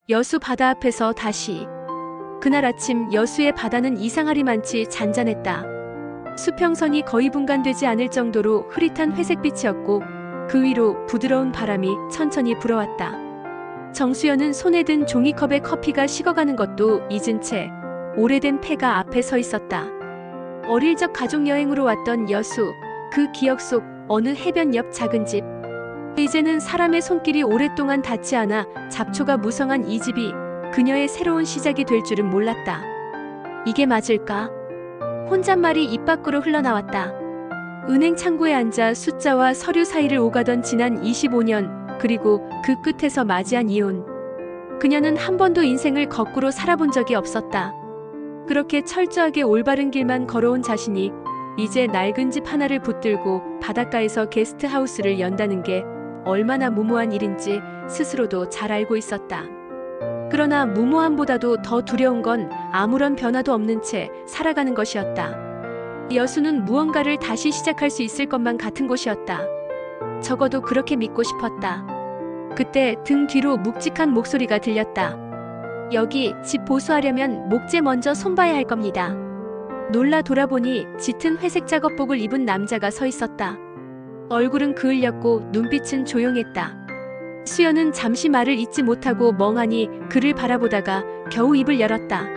여수 바다 앞에서 다시. 그날 아침 여수의 바다는 이상하리만치 잔잔했다. 수평선이 거의 분간되지 않을 정도로 흐릿한 회색빛이었고 그 위로 부드러운 바람이 천천히 불어왔다. 정수연은 손에 든 종이컵에 커피가 식어가는 것도 잊은 채 오래된 폐가 앞에 서 있었다. 어릴 적 가족여행으로 왔던 여수, 그 기억 속 어느 해변 옆 작은 집. 이제는 사람의 손길이 오랫동안 닿지 않아 잡초가 무성한 이 집이 그녀의 새로운 시작이 될 줄은 몰랐다. 이게 맞을까? 혼잣말이 입 밖으로 흘러나왔다. 은행 창구에 앉아 숫자와 서류 사이를 오가던 지난 25년, 그리고 그 끝에서 맞이한 이혼. 그녀는 한 번도 인생을 거꾸로 살아본 적이 없었다. 그렇게 철저하게 올바른 길만 걸어온 자신이 이제 낡은 집 하나를 붙들고 바닷가에서 게스트하우스를 연다는 게 얼마나 무모한 일인지 스스로도 잘 알고 있었다. 그러나 무모함보다도 더 두려운 건 아무런 변화도 없는 채 살아가는 것이었다. 여수는 무언가를 다시 시작할 수 있을 것만 같은 곳이었다. 적어도 그렇게 믿고 싶었다. 그때 등 뒤로 묵직한 목소리가 들렸다. 여기 집 보수하려면 목재 먼저 손봐야 할 겁니다. 놀라 돌아보니 짙은 회색 작업복을 입은 남자가 서 있었다. 얼굴은 그을렸고 눈빛은 조용했다. 수연은 잠시 말을 잇지 못하고 멍하니 그를 바라보다가 겨우 입을 열었다.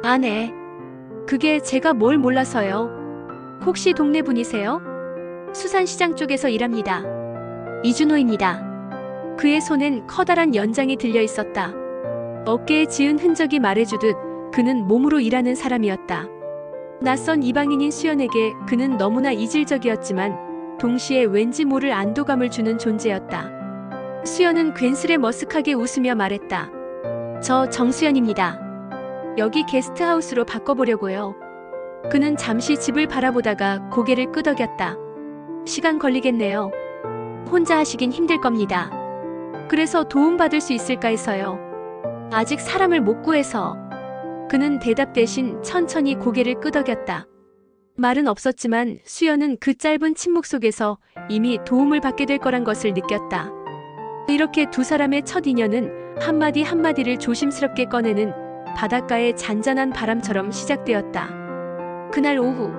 아, 네. 그게 제가 뭘 몰라서요. 혹시 동네 분이세요? 수산시장 쪽에서 일합니다. 이준호입니다. 그의 손엔 커다란 연장이 들려 있었다. 어깨에 지은 흔적이 말해주듯 그는 몸으로 일하는 사람이었다. 낯선 이방인인 수연에게 그는 너무나 이질적이었지만 동시에 왠지 모를 안도감을 주는 존재였다. 수연은 괜스레 머쓱하게 웃으며 말했다. 저 정수연입니다. 여기 게스트하우스로 바꿔보려고요. 그는 잠시 집을 바라보다가 고개를 끄덕였다. 시간 걸리겠네요. 혼자 하시긴 힘들 겁니다. 그래서 도움받을 수 있을까 해서요. 아직 사람을 못 구해서. 그는 대답 대신 천천히 고개를 끄덕였다. 말은 없었지만 수연은 그 짧은 침묵 속에서 이미 도움을 받게 될 거란 것을 느꼈다. 이렇게 두 사람의 첫 인연은 한마디 한마디를 조심스럽게 꺼내는 바닷가의 잔잔한 바람처럼 시작되었다. 그날 오후,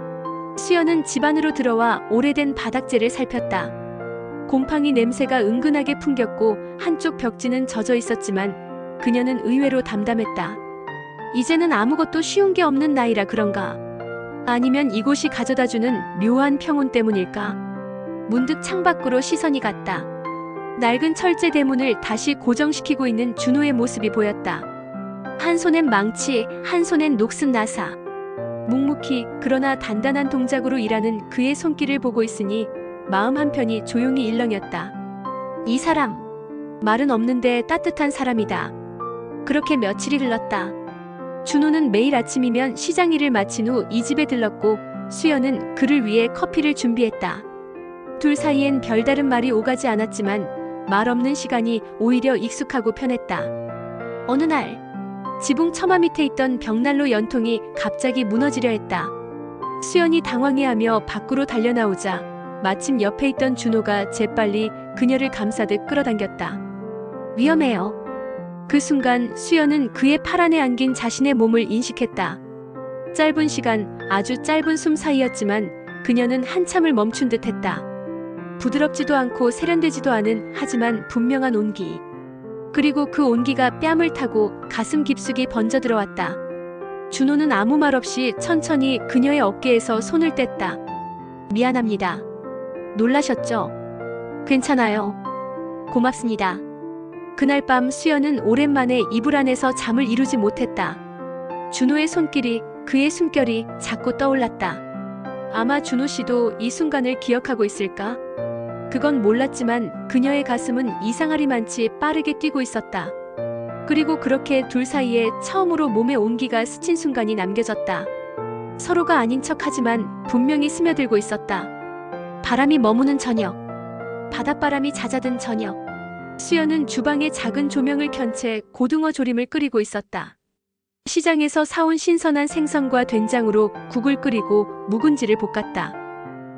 수연은 집 안으로 들어와 오래된 바닥재를 살폈다. 곰팡이 냄새가 은근하게 풍겼고 한쪽 벽지는 젖어 있었지만 그녀는 의외로 담담했다. 이제는 아무것도 쉬운 게 없는 나이라 그런가? 아니면 이곳이 가져다주는 묘한 평온 때문일까? 문득 창밖으로 시선이 갔다. 낡은 철제 대문을 다시 고정시키고 있는 준호의 모습이 보였다. 한 손엔 망치, 한 손엔 녹슨 나사. 묵묵히 그러나 단단한 동작으로 일하는 그의 손길을 보고 있으니 마음 한편이 조용히 일렁였다. 이 사람, 말은 없는데 따뜻한 사람이다. 그렇게 며칠이 흘렀다. 준호는 매일 아침이면 시장 일을 마친 후 이 집에 들렀고 수연은 그를 위해 커피를 준비했다. 둘 사이엔 별다른 말이 오가지 않았지만 말 없는 시간이 오히려 익숙하고 편했다. 어느 날 지붕 처마 밑에 있던 벽난로 연통이 갑자기 무너지려 했다. 수연이 당황해하며 밖으로 달려나오자 마침 옆에 있던 준호가 재빨리 그녀를 감싸듯 끌어당겼다. 위험해요. 그 순간 수연은 그의 팔 안에 안긴 자신의 몸을 인식했다. 짧은 시간, 아주 짧은 숨 사이였지만 그녀는 한참을 멈춘 듯 했다. 부드럽지도 않고 세련되지도 않은 하지만 분명한 온기. 그리고 그 온기가 뺨을 타고 가슴 깊숙이 번져 들어왔다. 준호는 아무 말 없이 천천히 그녀의 어깨에서 손을 뗐다. 미안합니다. 놀라셨죠? 괜찮아요. 고맙습니다. 그날 밤 수연은 오랜만에 이불 안에서 잠을 이루지 못했다. 준호의 손길이, 그의 숨결이 자꾸 떠올랐다. 아마 준호 씨도 이 순간을 기억하고 있을까? 그건 몰랐지만 그녀의 가슴은 이상하리만치 빠르게 뛰고 있었다. 그리고 그렇게 둘 사이에 처음으로 몸의 온기가 스친 순간이 남겨졌다. 서로가 아닌 척하지만 분명히 스며들고 있었다. 바람이 머무는 저녁. 바닷바람이 잦아든 저녁. 수연은 주방에 작은 조명을 켠 채 고등어 조림을 끓이고 있었다. 시장에서 사온 신선한 생선과 된장으로 국을 끓이고 묵은지를 볶았다.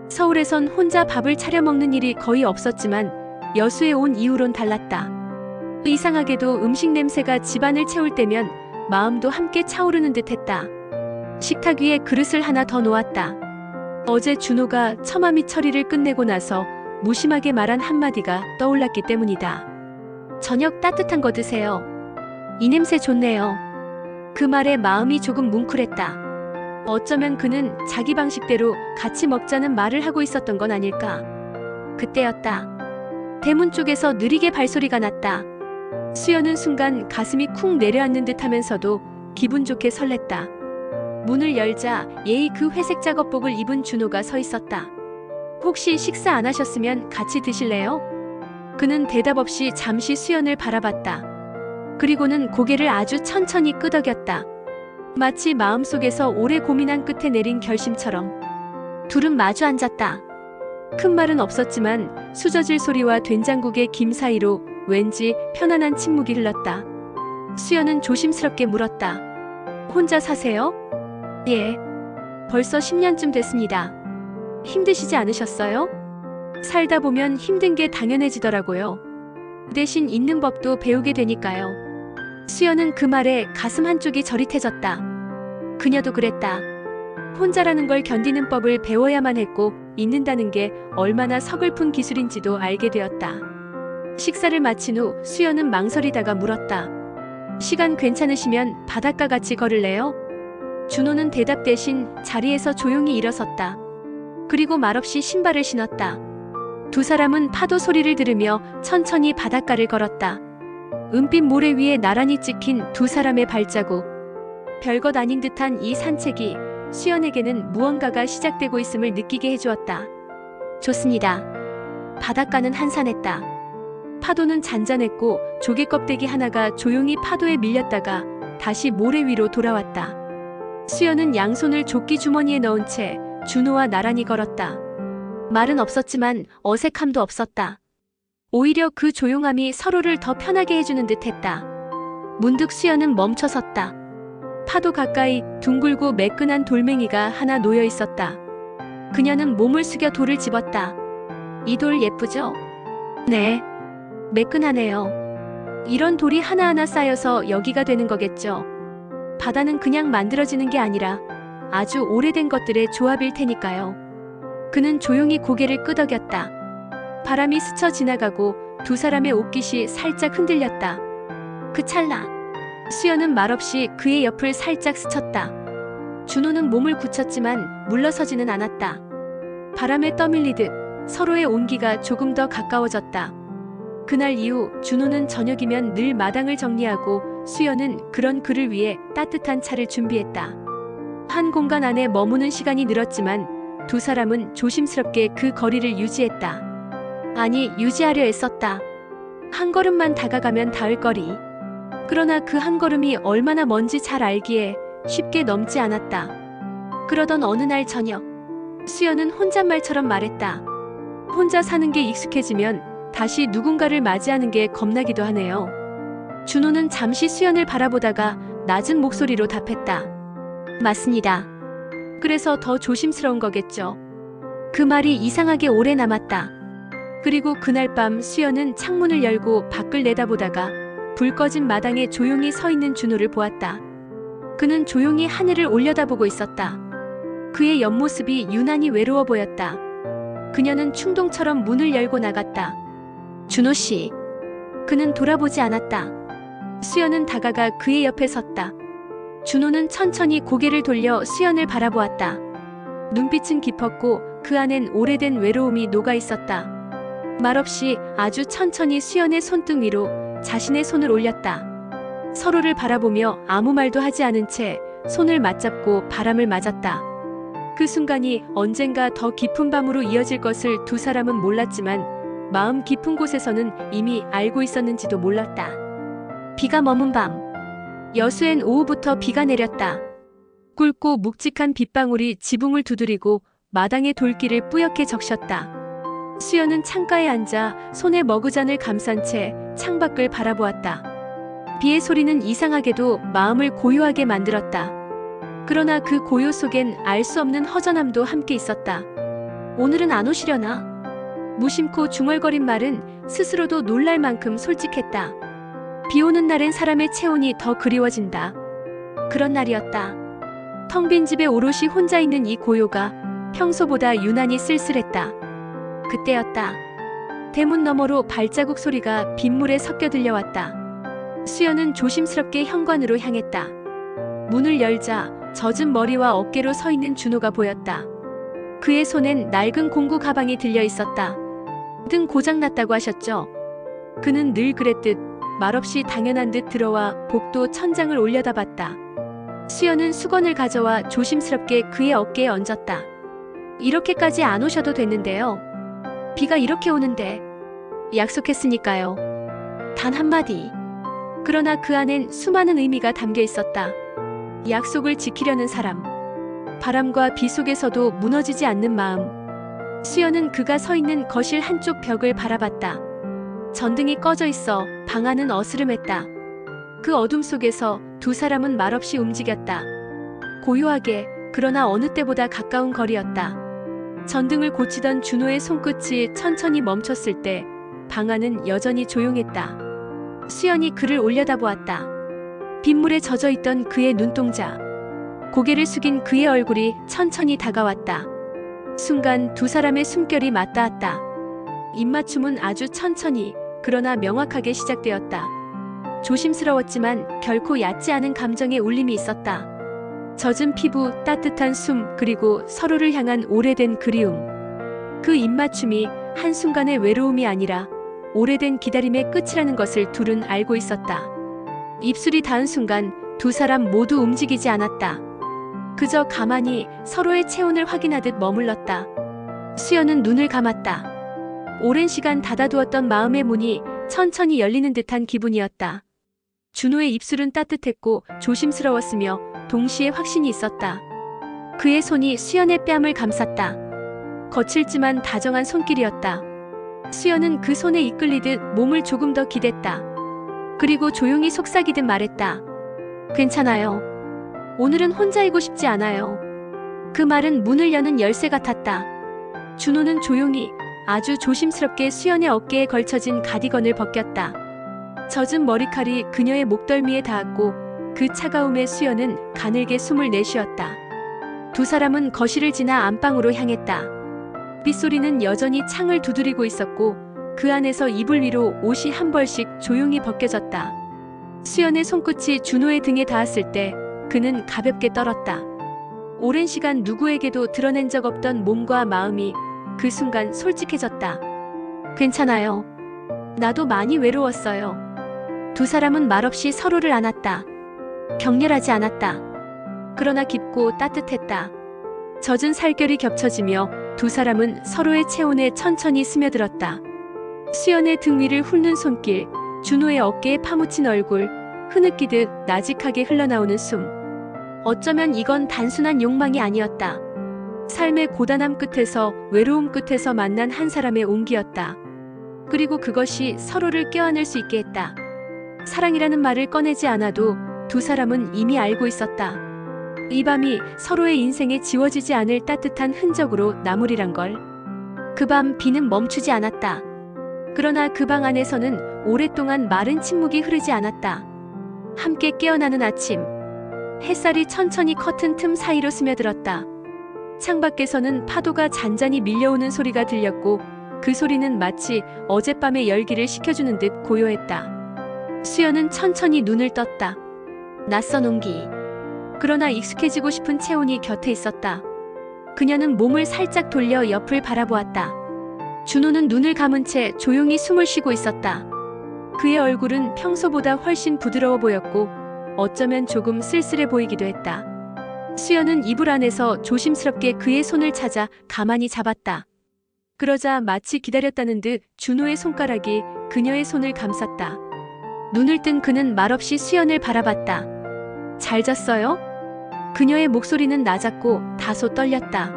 서울에선 혼자 밥을 차려 먹는 일이 거의 없었지만 여수에 온 이후론 달랐다. 이상하게도 음식 냄새가 집안을 채울 때면 마음도 함께 차오르는 듯했다. 식탁 위에 그릇을 하나 더 놓았다. 어제 준호가 처마미 처리를 끝내고 나서 무심하게 말한 한마디가 떠올랐기 때문이다. 저녁 따뜻한 거 드세요. 이 냄새 좋네요. 그 말에 마음이 조금 뭉클했다. 어쩌면 그는 자기 방식대로 같이 먹자는 말을 하고 있었던 건 아닐까. 그때였다. 대문 쪽에서 느리게 발소리가 났다. 수연은 순간 가슴이 쿵 내려앉는 듯 하면서도 기분 좋게 설렜다. 문을 열자 예의 그 회색 작업복을 입은 준호가 서 있었다. 혹시 식사 안 하셨으면 같이 드실래요? 그는 대답 없이 잠시 수연을 바라봤다. 그리고는 고개를 아주 천천히 끄덕였다. 마치 마음속에서 오래 고민한 끝에 내린 결심처럼. 둘은 마주 앉았다. 큰 말은 없었지만 수저질 소리와 된장국의 김 사이로 왠지 편안한 침묵이 흘렀다. 수연은 조심스럽게 물었다. 혼자 사세요? 예. 벌써 10년쯤 됐습니다. 힘드시지 않으셨어요? 살다 보면 힘든 게 당연해지더라고요. 대신 있는 법도 배우게 되니까요. 수연은 그 말에 가슴 한쪽이 저릿해졌다. 그녀도 그랬다. 혼자라는 걸 견디는 법을 배워야만 했고 잊는다는 게 얼마나 서글픈 기술인지도 알게 되었다. 식사를 마친 후 수연은 망설이다가 물었다. 시간 괜찮으시면 바닷가 같이 걸을래요? 준호는 대답 대신 자리에서 조용히 일어섰다. 그리고 말없이 신발을 신었다. 두 사람은 파도 소리를 들으며 천천히 바닷가를 걸었다. 은빛 모래 위에 나란히 찍힌 두 사람의 발자국. 별것 아닌 듯한 이 산책이 수연에게는 무언가가 시작되고 있음을 느끼게 해주었다. 좋습니다. 바닷가는 한산했다. 파도는 잔잔했고 조개 껍데기 하나가 조용히 파도에 밀렸다가 다시 모래 위로 돌아왔다. 수연은 양손을 조끼 주머니에 넣은 채 준호와 나란히 걸었다. 말은 없었지만 어색함도 없었다. 오히려 그 조용함이 서로를 더 편하게 해주는 듯했다. 문득 수연은 멈춰섰다. 파도 가까이 둥글고 매끈한 돌멩이가 하나 놓여 있었다. 그녀는 몸을 숙여 돌을 집었다. 이 돌 예쁘죠? 네. 매끈하네요. 이런 돌이 하나하나 쌓여서 여기가 되는 거겠죠. 바다는 그냥 만들어지는 게 아니라 아주 오래된 것들의 조합일 테니까요. 그는 조용히 고개를 끄덕였다. 바람이 스쳐 지나가고 두 사람의 옷깃이 살짝 흔들렸다. 그 찰나 수연은 말없이 그의 옆을 살짝 스쳤다. 준호는 몸을 굳혔지만 물러서지는 않았다. 바람에 떠밀리듯 서로의 온기가 조금 더 가까워졌다. 그날 이후 준호는 저녁이면 늘 마당을 정리하고 수연은 그런 그를 위해 따뜻한 차를 준비했다. 한 공간 안에 머무는 시간이 늘었지만 두 사람은 조심스럽게 그 거리를 유지했다. 아니, 유지하려 애썼다. 한 걸음만 다가가면 닿을 거리. 그러나 그 한 걸음이 얼마나 먼지 잘 알기에 쉽게 넘지 않았다. 그러던 어느 날 저녁, 수연은 혼잣말처럼 말했다. 혼자 사는 게 익숙해지면 다시 누군가를 맞이하는 게 겁나기도 하네요. 준호는 잠시 수연을 바라보다가 낮은 목소리로 답했다. 맞습니다. 그래서 더 조심스러운 거겠죠. 그 말이 이상하게 오래 남았다. 그리고 그날 밤 수연은 창문을 열고 밖을 내다보다가 불 꺼진 마당에 조용히 서 있는 준호를 보았다. 그는 조용히 하늘을 올려다보고 있었다. 그의 옆모습이 유난히 외로워 보였다. 그녀는 충동처럼 문을 열고 나갔다. 준호 씨. 그는 돌아보지 않았다. 수연은 다가가 그의 옆에 섰다. 준호는 천천히 고개를 돌려 수연을 바라보았다. 눈빛은 깊었고 그 안엔 오래된 외로움이 녹아 있었다. 말없이 아주 천천히 수연의 손등 위로 자신의 손을 올렸다. 서로를 바라보며 아무 말도 하지 않은 채 손을 맞잡고 바람을 맞았다. 그 순간이 언젠가 더 깊은 밤으로 이어질 것을 두 사람은 몰랐지만 마음 깊은 곳에서는 이미 알고 있었는지도 몰랐다. 비가 머문 밤. 여수엔 오후부터 비가 내렸다. 굵고 묵직한 빗방울이 지붕을 두드리고 마당의 돌길을 뿌옇게 적셨다. 수연은 창가에 앉아 손에 머그잔을 감싼 채 창밖을 바라보았다. 비의 소리는 이상하게도 마음을 고요하게 만들었다. 그러나 그 고요 속엔 알 수 없는 허전함도 함께 있었다. 오늘은 안 오시려나? 무심코 중얼거린 말은 스스로도 놀랄 만큼 솔직했다. 비 오는 날엔 사람의 체온이 더 그리워진다. 그런 날이었다. 텅 빈 집에 오롯이 혼자 있는 이 고요가 평소보다 유난히 쓸쓸했다. 그때였다. 대문 너머로 발자국 소리가 빗물에 섞여 들려왔다. 수연은 조심스럽게 현관으로 향했다. 문을 열자 젖은 머리와 어깨로 서 있는 준호가 보였다. 그의 손엔 낡은 공구 가방이 들려 있었다. 등 고장났다고 하셨죠? 그는 늘 그랬듯 말없이 당연한 듯 들어와 복도 천장을 올려다봤다. 수연은 수건을 가져와 조심스럽게 그의 어깨에 얹었다. 이렇게까지 안 오셔도 됐는데요. 비가 이렇게 오는데. 약속했으니까요. 단 한마디. 그러나 그 안엔 수많은 의미가 담겨 있었다. 약속을 지키려는 사람. 바람과 비 속에서도 무너지지 않는 마음. 수연은 그가 서 있는 거실 한쪽 벽을 바라봤다. 전등이 꺼져 있어 방 안은 어스름했다. 그 어둠 속에서 두 사람은 말없이 움직였다. 고요하게, 그러나 어느 때보다 가까운 거리였다. 전등을 고치던 준호의 손끝이 천천히 멈췄을 때 방 안은 여전히 조용했다. 수연이 그를 올려다보았다. 빗물에 젖어있던 그의 눈동자. 고개를 숙인 그의 얼굴이 천천히 다가왔다. 순간 두 사람의 숨결이 맞닿았다. 입맞춤은 아주 천천히, 그러나 명확하게 시작되었다. 조심스러웠지만 결코 얕지 않은 감정의 울림이 있었다. 젖은 피부, 따뜻한 숨, 그리고 서로를 향한 오래된 그리움. 그 입맞춤이 한순간의 외로움이 아니라 오래된 기다림의 끝이라는 것을 둘은 알고 있었다. 입술이 닿은 순간 두 사람 모두 움직이지 않았다. 그저 가만히 서로의 체온을 확인하듯 머물렀다. 수연은 눈을 감았다. 오랜 시간 닫아두었던 마음의 문이 천천히 열리는 듯한 기분이었다. 준호의 입술은 따뜻했고 조심스러웠으며 동시에 확신이 있었다. 그의 손이 수연의 뺨을 감쌌다. 거칠지만 다정한 손길이었다. 수연은 그 손에 이끌리듯 몸을 조금 더 기댔다. 그리고 조용히 속삭이듯 말했다. 괜찮아요. 오늘은 혼자이고 싶지 않아요. 그 말은 문을 여는 열쇠 같았다. 준호는 조용히, 아주 조심스럽게 수연의 어깨에 걸쳐진 가디건을 벗겼다. 젖은 머리칼이 그녀의 목덜미에 닿았고 그 차가움에 수연은 가늘게 숨을 내쉬었다. 두 사람은 거실을 지나 안방으로 향했다. 빗소리는 여전히 창을 두드리고 있었고 그 안에서 이불 위로 옷이 한 벌씩 조용히 벗겨졌다. 수연의 손끝이 준호의 등에 닿았을 때 그는 가볍게 떨었다. 오랜 시간 누구에게도 드러낸 적 없던 몸과 마음이 그 순간 솔직해졌다. 괜찮아요. 나도 많이 외로웠어요. 두 사람은 말없이 서로를 안았다. 격렬하지 않았다. 그러나 깊고 따뜻했다. 젖은 살결이 겹쳐지며 두 사람은 서로의 체온에 천천히 스며들었다. 수연의 등 위를 훑는 손길, 준호의 어깨에 파묻힌 얼굴, 흐느끼듯 나직하게 흘러나오는 숨. 어쩌면 이건 단순한 욕망이 아니었다. 삶의 고단함 끝에서, 외로움 끝에서 만난 한 사람의 온기였다. 그리고 그것이 서로를 껴안을 수 있게 했다. 사랑이라는 말을 꺼내지 않아도 두 사람은 이미 알고 있었다. 이 밤이 서로의 인생에 지워지지 않을 따뜻한 흔적으로 남으리란 걸. 그 밤 비는 멈추지 않았다. 그러나 그 방 안에서는 오랫동안 마른 침묵이 흐르지 않았다. 함께 깨어나는 아침. 햇살이 천천히 커튼 틈 사이로 스며들었다. 창밖에서는 파도가 잔잔히 밀려오는 소리가 들렸고 그 소리는 마치 어젯밤의 열기를 식혀주는 듯 고요했다. 수연은 천천히 눈을 떴다. 낯선 온기. 그러나 익숙해지고 싶은 체온이 곁에 있었다. 그녀는 몸을 살짝 돌려 옆을 바라보았다. 준호는 눈을 감은 채 조용히 숨을 쉬고 있었다. 그의 얼굴은 평소보다 훨씬 부드러워 보였고 어쩌면 조금 쓸쓸해 보이기도 했다. 수연은 이불 안에서 조심스럽게 그의 손을 찾아 가만히 잡았다. 그러자 마치 기다렸다는 듯 준호의 손가락이 그녀의 손을 감쌌다. 눈을 뜬 그는 말없이 수연을 바라봤다. 잘 잤어요? 그녀의 목소리는 낮았고 다소 떨렸다.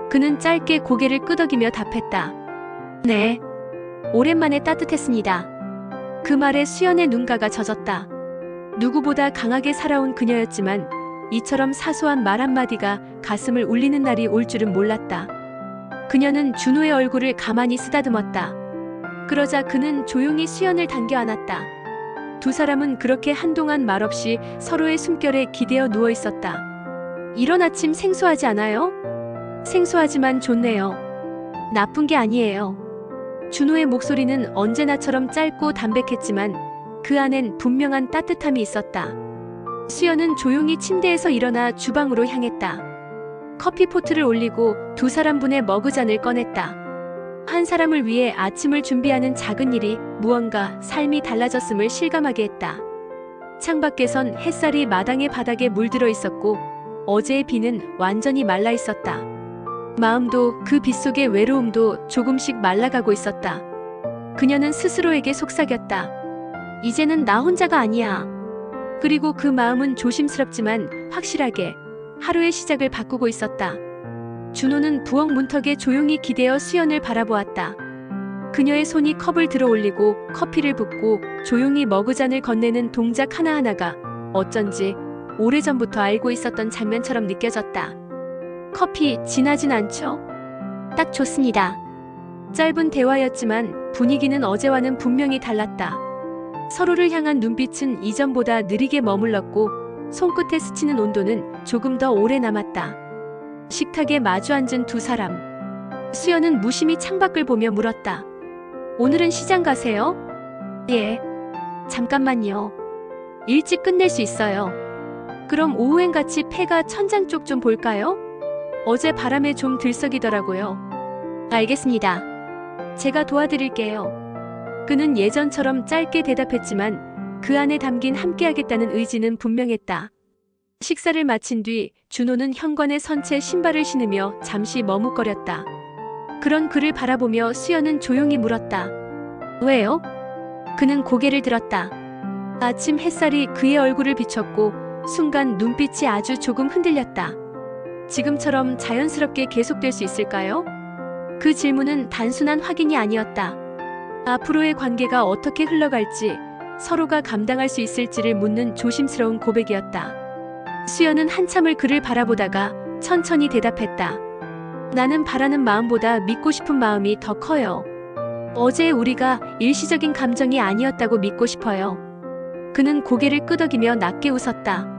그는 짧게 고개를 끄덕이며 답했다. 네. 오랜만에 따뜻했습니다. 그 말에 수연의 눈가가 젖었다. 누구보다 강하게 살아온 그녀였지만 이처럼 사소한 말 한마디가 가슴을 울리는 날이 올 줄은 몰랐다. 그녀는 준호의 얼굴을 가만히 쓰다듬었다. 그러자 그는 조용히 수연을 당겨 안았다. 두 사람은 그렇게 한동안 말없이 서로의 숨결에 기대어 누워 있었다. 이런 아침 생소하지 않아요? 생소하지만 좋네요. 나쁜 게 아니에요. 준호의 목소리는 언제나처럼 짧고 담백했지만 그 안엔 분명한 따뜻함이 있었다. 수연은 조용히 침대에서 일어나 주방으로 향했다. 커피포트를 올리고 두 사람분의 머그잔을 꺼냈다. 한 사람을 위해 아침을 준비하는 작은 일이 무언가 삶이 달라졌음을 실감하게 했다. 창밖에선 햇살이 마당의 바닥에 물들어 있었고 어제의 비는 완전히 말라 있었다. 마음도 그 빛 속의 외로움도 조금씩 말라가고 있었다. 그녀는 스스로에게 속삭였다. 이제는 나 혼자가 아니야. 그리고 그 마음은 조심스럽지만 확실하게 하루의 시작을 바꾸고 있었다. 준호는 부엌 문턱에 조용히 기대어 수연을 바라보았다. 그녀의 손이 컵을 들어 올리고 커피를 붓고 조용히 머그잔을 건네는 동작 하나하나가 어쩐지 오래전부터 알고 있었던 장면처럼 느껴졌다. 커피 진하진 않죠? 딱 좋습니다. 짧은 대화였지만 분위기는 어제와는 분명히 달랐다. 서로를 향한 눈빛은 이전보다 느리게 머물렀고 손끝에 스치는 온도는 조금 더 오래 남았다. 식탁에 마주 앉은 두 사람. 수연은 무심히 창밖을 보며 물었다. 오늘은 시장 가세요? 예. 잠깐만요. 일찍 끝낼 수 있어요. 그럼 오후엔 같이 폐가 천장 쪽 좀 볼까요? 어제 바람에 좀 들썩이더라고요. 알겠습니다. 제가 도와드릴게요. 그는 예전처럼 짧게 대답했지만 그 안에 담긴 함께하겠다는 의지는 분명했다. 식사를 마친 뒤 준호는 현관에 선 채 신발을 신으며 잠시 머뭇거렸다. 그런 그를 바라보며 수연은 조용히 물었다. 왜요? 그는 고개를 들었다. 아침 햇살이 그의 얼굴을 비췄고 순간 눈빛이 아주 조금 흔들렸다. 지금처럼 자연스럽게 계속될 수 있을까요? 그 질문은 단순한 확인이 아니었다. 앞으로의 관계가 어떻게 흘러갈지, 서로가 감당할 수 있을지를 묻는 조심스러운 고백이었다. 수연은 한참을 그를 바라보다가 천천히 대답했다. 나는 바라는 마음보다 믿고 싶은 마음이 더 커요. 어제 우리가 일시적인 감정이 아니었다고 믿고 싶어요. 그는 고개를 끄덕이며 낮게 웃었다.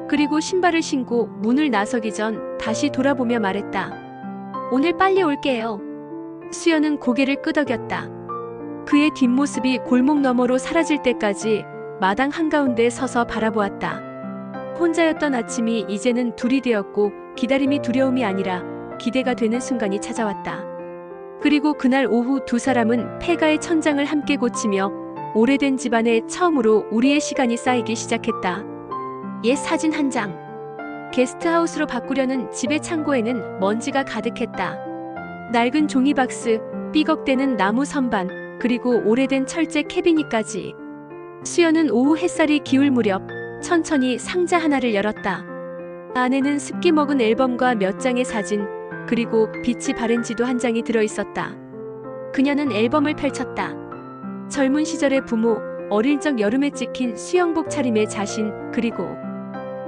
그리고 신발을 신고 문을 나서기 전 다시 돌아보며 말했다. 오늘 빨리 올게요. 수연은 고개를 끄덕였다. 그의 뒷모습이 골목 너머로 사라질 때까지 마당 한가운데 서서 바라보았다. 혼자였던 아침이 이제는 둘이 되었고 기다림이 두려움이 아니라 기대가 되는 순간이 찾아왔다. 그리고 그날 오후 두 사람은 폐가의 천장을 함께 고치며 오래된 집안에 처음으로 우리의 시간이 쌓이기 시작했다. 옛 사진 한 장. 게스트하우스로 바꾸려는 집의 창고에는 먼지가 가득했다. 낡은 종이박스, 삐걱대는 나무 선반, 그리고 오래된 철제 캐비닛까지. 수연은 오후 햇살이 기울 무렵 천천히 상자 하나를 열었다. 안에는 습기 먹은 앨범과 몇 장의 사진, 그리고 빛이 바랜 지도 한 장이 들어있었다. 그녀는 앨범을 펼쳤다. 젊은 시절의 부모, 어릴 적 여름에 찍힌 수영복 차림의 자신, 그리고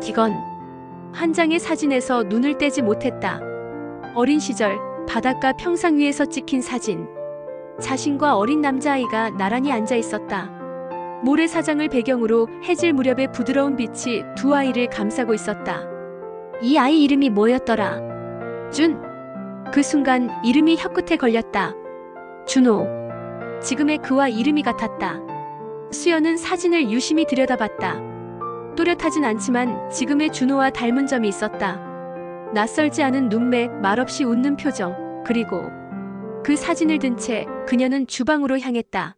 이건 한 장의 사진에서 눈을 떼지 못했다. 어린 시절 바닷가 평상 위에서 찍힌 사진. 자신과 어린 남자아이가 나란히 앉아 있었다. 모래사장을 배경으로 해질 무렵의 부드러운 빛이 두 아이를 감싸고 있었다. 이 아이 이름이 뭐였더라? 준. 그 순간 이름이 혀끝에 걸렸다. 준호. 지금의 그와 이름이 같았다. 수연은 사진을 유심히 들여다봤다. 또렷하진 않지만 지금의 준호와 닮은 점이 있었다. 낯설지 않은 눈매, 말없이 웃는 표정, 그리고 그 사진을 든 채 그녀는 주방으로 향했다.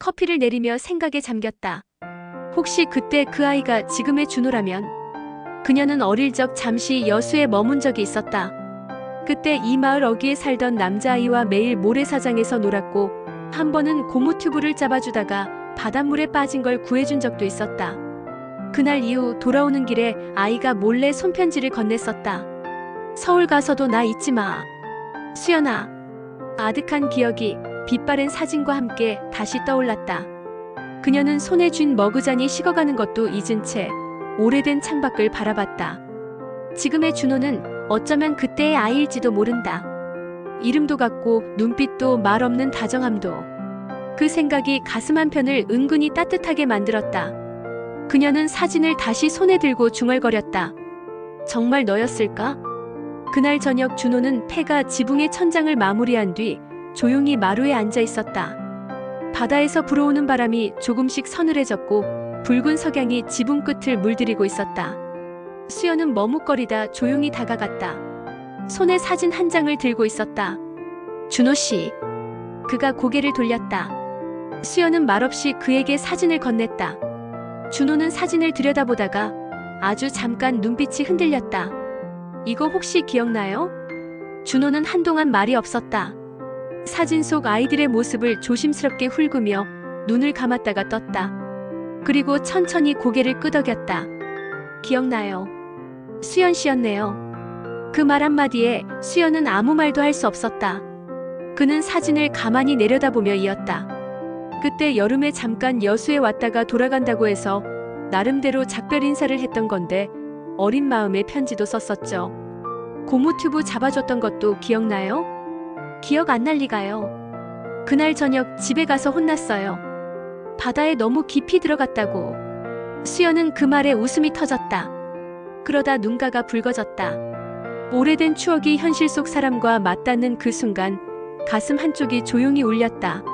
커피를 내리며 생각에 잠겼다. 혹시 그때 그 아이가 지금의 준호라면? 그녀는 어릴 적 잠시 여수에 머문 적이 있었다. 그때 이 마을 어귀에 살던 남자아이와 매일 모래사장에서 놀았고 한 번은 고무 튜브를 잡아주다가 바닷물에 빠진 걸 구해준 적도 있었다. 그날 이후 돌아오는 길에 아이가 몰래 손편지를 건넸었다. 서울 가서도 나 잊지 마. 수연아. 아득한 기억이 빛바랜 사진과 함께 다시 떠올랐다. 그녀는 손에 쥔 머그잔이 식어가는 것도 잊은 채 오래된 창밖을 바라봤다. 지금의 준호는 어쩌면 그때의 아이일지도 모른다. 이름도 같고 눈빛도 말 없는 다정함도. 그 생각이 가슴 한편을 은근히 따뜻하게 만들었다. 그녀는 사진을 다시 손에 들고 중얼거렸다. 정말 너였을까? 그날 저녁 준호는 폐가 지붕의 천장을 마무리한 뒤 조용히 마루에 앉아 있었다. 바다에서 불어오는 바람이 조금씩 서늘해졌고 붉은 석양이 지붕 끝을 물들이고 있었다. 수연은 머뭇거리다 조용히 다가갔다. 손에 사진 한 장을 들고 있었다. 준호 씨. 그가 고개를 돌렸다. 수연은 말없이 그에게 사진을 건넸다. 준호는 사진을 들여다보다가 아주 잠깐 눈빛이 흔들렸다. 이거 혹시 기억나요? 준호는 한동안 말이 없었다. 사진 속 아이들의 모습을 조심스럽게 훑으며 눈을 감았다가 떴다. 그리고 천천히 고개를 끄덕였다. 기억나요. 수연 씨였네요. 그 말 한마디에 수연은 아무 말도 할 수 없었다. 그는 사진을 가만히 내려다보며 이었다. 그때 여름에 잠깐 여수에 왔다가 돌아간다고 해서 나름대로 작별 인사를 했던 건데 어린 마음에 편지도 썼었죠. 고무튜브 잡아줬던 것도 기억나요? 기억 안 날 리가요. 그날 저녁 집에 가서 혼났어요. 바다에 너무 깊이 들어갔다고. 수연은 그 말에 웃음이 터졌다. 그러다 눈가가 붉어졌다. 오래된 추억이 현실 속 사람과 맞닿는 그 순간 가슴 한쪽이 조용히 울렸다.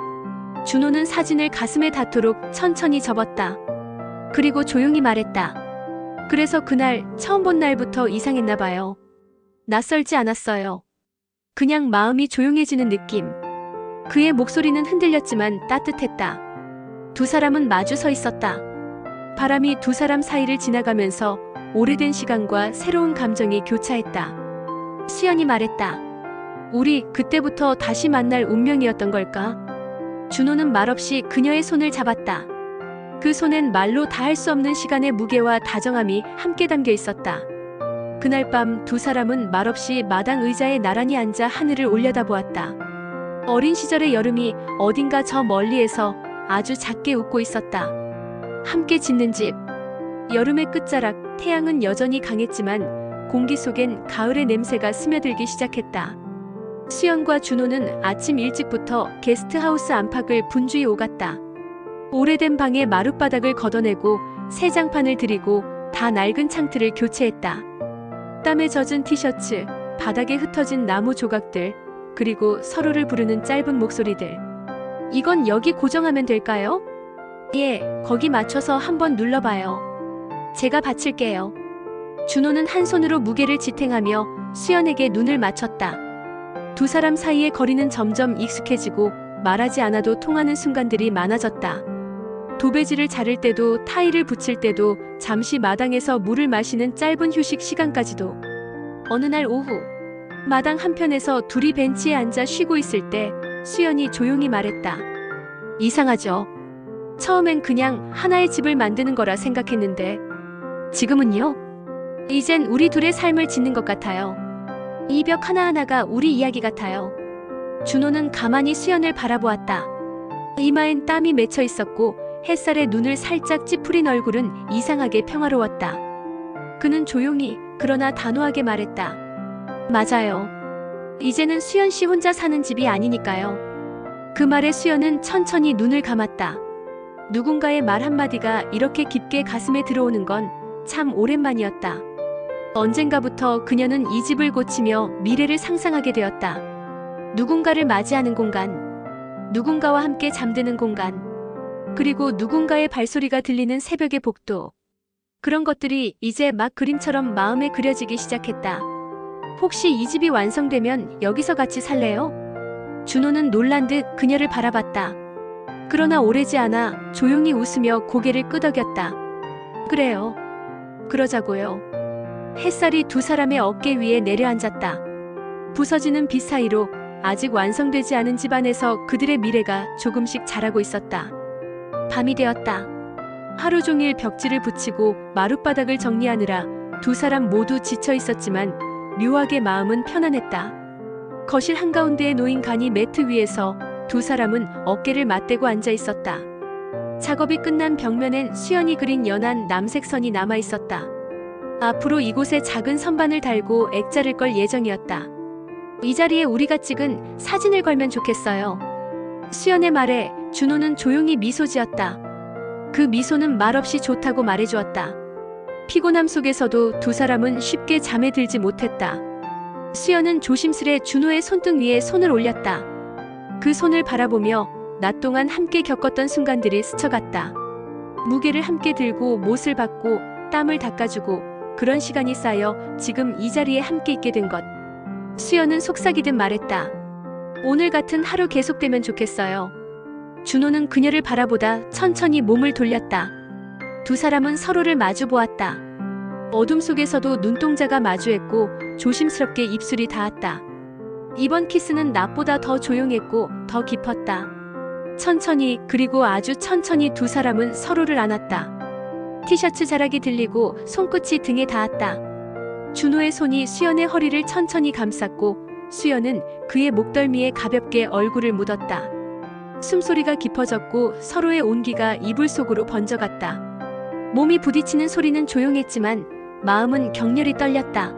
준호는 사진을 가슴에 닿도록 천천히 접었다. 그리고 조용히 말했다. 그래서 그날 처음 본 날부터 이상했나 봐요. 낯설지 않았어요. 그냥 마음이 조용해지는 느낌. 그의 목소리는 흔들렸지만 따뜻했다. 두 사람은 마주 서 있었다. 바람이 두 사람 사이를 지나가면서 오래된 시간과 새로운 감정이 교차했다. 수연이 말했다. 우리 그때부터 다시 만날 운명이었던 걸까? 준호는 말없이 그녀의 손을 잡았다. 그 손엔 말로 다 할 수 없는 시간의 무게와 다정함이 함께 담겨 있었다. 그날 밤 두 사람은 말없이 마당 의자에 나란히 앉아 하늘을 올려다보았다. 어린 시절의 여름이 어딘가 저 멀리에서 아주 작게 웃고 있었다. 함께 짓는 집. 여름의 끝자락, 태양은 여전히 강했지만 공기 속엔 가을의 냄새가 스며들기 시작했다. 수연과 준호는 아침 일찍부터 게스트하우스 안팎을 분주히 오갔다. 오래된 방의 마룻바닥을 걷어내고 새 장판을 들이고 다 낡은 창틀을 교체했다. 땀에 젖은 티셔츠, 바닥에 흩어진 나무 조각들, 그리고 서로를 부르는 짧은 목소리들. 이건 여기 고정하면 될까요? 예, 거기 맞춰서 한번 눌러봐요. 제가 받칠게요. 준호는 한 손으로 무게를 지탱하며 수연에게 눈을 맞췄다. 두 사람 사이의 거리는 점점 익숙해지고 말하지 않아도 통하는 순간들이 많아졌다. 도배지를 자를 때도 타일을 붙일 때도 잠시 마당에서 물을 마시는 짧은 휴식 시간까지도. 어느 날 오후 마당 한편에서 둘이 벤치에 앉아 쉬고 있을 때 수연이 조용히 말했다. 이상하죠? 처음엔 그냥 하나의 집을 만드는 거라 생각했는데 지금은요? 이젠 우리 둘의 삶을 짓는 것 같아요. 이 벽 하나하나가 우리 이야기 같아요. 준호는 가만히 수연을 바라보았다. 이마엔 땀이 맺혀 있었고 햇살에 눈을 살짝 찌푸린 얼굴은 이상하게 평화로웠다. 그는 조용히 그러나 단호하게 말했다. 맞아요. 이제는 수연 씨 혼자 사는 집이 아니니까요. 그 말에 수연은 천천히 눈을 감았다. 누군가의 말 한마디가 이렇게 깊게 가슴에 들어오는 건 참 오랜만이었다. 언젠가부터 그녀는 이 집을 고치며 미래를 상상하게 되었다. 누군가를 맞이하는 공간, 누군가와 함께 잠드는 공간, 그리고 누군가의 발소리가 들리는 새벽의 복도. 그런 것들이 이제 막 그림처럼 마음에 그려지기 시작했다. 혹시 이 집이 완성되면 여기서 같이 살래요? 준호는 놀란 듯 그녀를 바라봤다. 그러나 오래지 않아 조용히 웃으며 고개를 끄덕였다. 그래요. 그러자고요. 햇살이 두 사람의 어깨 위에 내려앉았다. 부서지는 빛 사이로 아직 완성되지 않은 집 안에서 그들의 미래가 조금씩 자라고 있었다. 밤이 되었다. 하루 종일 벽지를 붙이고 마룻바닥을 정리하느라 두 사람 모두 지쳐 있었지만 묘하게 마음은 편안했다. 거실 한가운데에 놓인 간이 매트 위에서 두 사람은 어깨를 맞대고 앉아 있었다. 작업이 끝난 벽면엔 수연이 그린 연한 남색 선이 남아 있었다. 앞으로 이곳에 작은 선반을 달고 액자를 걸 예정이었다. 이 자리에 우리가 찍은 사진을 걸면 좋겠어요. 수연의 말에 준호는 조용히 미소 지었다. 그 미소는 말없이 좋다고 말해주었다. 피곤함 속에서도 두 사람은 쉽게 잠에 들지 못했다. 수연은 조심스레 준호의 손등 위에 손을 올렸다. 그 손을 바라보며 낮 동안 함께 겪었던 순간들이 스쳐갔다. 무게를 함께 들고 못을 받고 땀을 닦아주고 그런 시간이 쌓여 지금 이 자리에 함께 있게 된 것. 수연은 속삭이듯 말했다. 오늘 같은 하루 계속되면 좋겠어요. 준호는 그녀를 바라보다 천천히 몸을 돌렸다. 두 사람은 서로를 마주 보았다. 어둠 속에서도 눈동자가 마주했고 조심스럽게 입술이 닿았다. 이번 키스는 낮보다 더 조용했고 더 깊었다. 천천히 그리고 아주 천천히 두 사람은 서로를 안았다. 티셔츠 자락이 들리고 손끝이 등에 닿았다. 준호의 손이 수연의 허리를 천천히 감쌌고 수연은 그의 목덜미에 가볍게 얼굴을 묻었다. 숨소리가 깊어졌고 서로의 온기가 이불 속으로 번져갔다. 몸이 부딪히는 소리는 조용했지만 마음은 격렬히 떨렸다.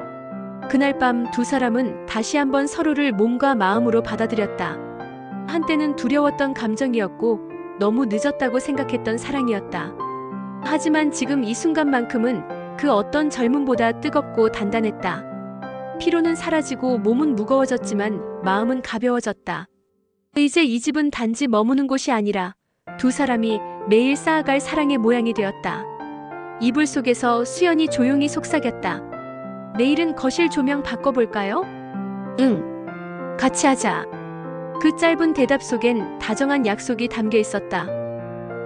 그날 밤 두 사람은 다시 한번 서로를 몸과 마음으로 받아들였다. 한때는 두려웠던 감정이었고 너무 늦었다고 생각했던 사랑이었다. 하지만 지금 이 순간만큼은 그 어떤 젊음보다 뜨겁고 단단했다. 피로는 사라지고 몸은 무거워졌지만 마음은 가벼워졌다. 이제 이 집은 단지 머무는 곳이 아니라 두 사람이 매일 쌓아갈 사랑의 모양이 되었다. 이불 속에서 수연이 조용히 속삭였다. 내일은 거실 조명 바꿔볼까요? 응. 같이 하자. 그 짧은 대답 속엔 다정한 약속이 담겨 있었다.